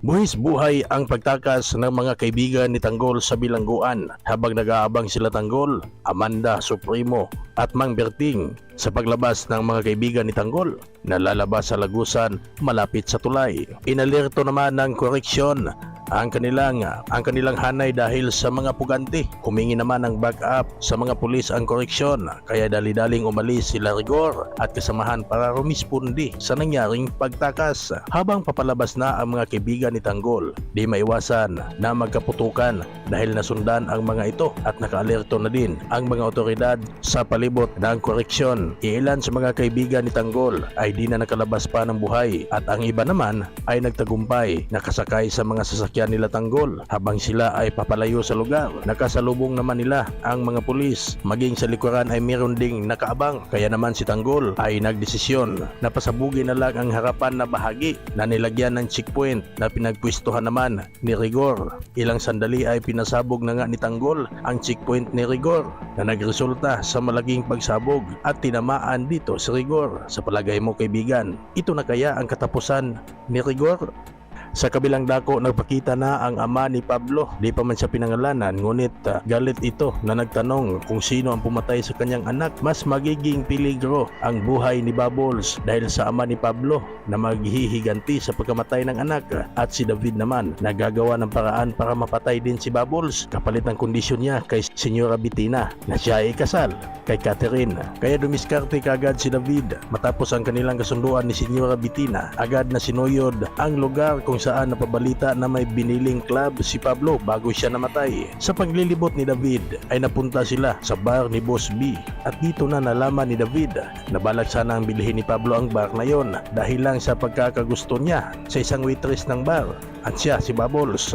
Buhis buhay ang pagtakas ng mga kaibigan ni Tanggol sa bilangguan habang nag-aabang sila Tanggol, Amanda Supremo at Mang Berting sa paglabas ng mga kaibigan ni Tanggol na lalabas sa Lagusan malapit sa tulay. Inalerto naman ng koreksyon ang kanilang hanay dahil sa mga pugante. Humingi naman ng backup sa mga pulis ang koreksyon, kaya dali-daling umalis sila Rigor at kasamahan para rumispondi sa nangyaring pagtakas. Habang papalabas na ang mga kaibigan ni Tanggol, di maiwasan na magkaputukan dahil nasundan ang mga ito at nakaalerto na din ang mga otoridad sa palibot ng koreksyon. Ilan sa mga kaibigan ni Tanggol ay di na nakalabas pa ng buhay at ang iba naman ay nagtagumpay nakasakay sa mga sasakyan nila Tanggol habang sila ay papalayo sa lugar. Nakasalubong naman nila ang mga pulis, maging sa likuran ay meron ding nakaabang, kaya naman si Tanggol ay nagdesisyon na pasabugin na lang ang harapan na bahagi na nilagyan ng checkpoint na pinagpwistuhan naman ni Rigor. Ilang sandali ay pinasabog na nga ni Tanggol ang checkpoint ni Rigor na nagresulta sa malaking pagsabog at tinamaan dito si Rigor. Sa palagay mo kaibigan, ito na kaya ang katapusan ni Rigor? Sa kabilang dako, nagpakita na ang ama ni Pablo. Di pa man siya pinangalanan, ngunit galit ito na nagtanong kung sino ang pumatay sa kanyang anak. Mas magiging peligro ang buhay ni Bubbles dahil sa ama ni Pablo na maghihiganti sa pagkamatay ng anak, at si David naman nagagawa ng paraan para mapatay din si Bubbles kapalit ng kondisyon niya kay Senyora Bettina na siya ay kasal kay Catherine. Kaya dumiskarte kagad si David matapos ang kanilang kasunduan ni Senyora Bettina. Agad na sinuyod ang lugar kung saan napabalita na may biniling club si Pablo bago siya namatay. Sa paglilibot ni David ay napunta sila sa bar ni Boss B at dito na nalaman ni David na balak sana ang bilhin ni Pablo ang bar na yon dahil lang sa pagkakagusto niya sa isang waitress ng bar at siya si Bubbles.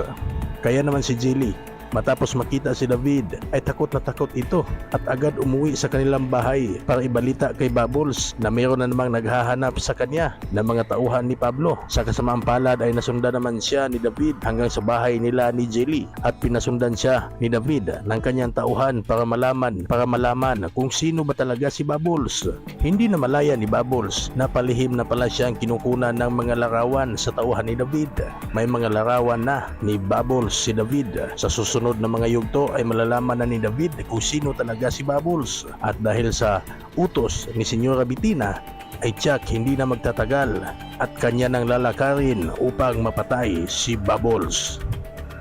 Kaya naman si Jelly, matapos makita si David ay takot na takot ito at agad umuwi sa kanilang bahay para ibalita kay Bubbles na mayroon na namang naghahanap sa kanya ng mga tauhan ni Pablo. Sa kasamaang palad ay nasundan naman siya ni David hanggang sa bahay nila ni Jelly at pinasundan siya ni David ng kanyang tauhan para malaman kung sino ba talaga si Bubbles. Hindi na malaya ni Bubbles na palihim na pala siyang kinukunan ng mga larawan sa tauhan ni David. May mga larawan na ni Bubbles si David. Sa susunod na mga yugto ay malalaman na ni David kung sino talaga si Bubbles, at dahil sa utos ni Senyora Bettina ay tiyak hindi na magtatagal at kanya nang lalakarin upang mapatay si Bubbles.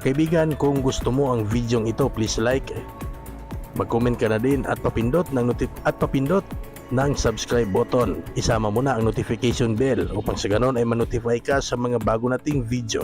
Kaibigan, kung gusto mo ang videong ito, please like, mag-comment ka na din at papindot ng subscribe button. Isama mo na ang notification bell upang sa ganon ay manotify ka sa mga bago nating video.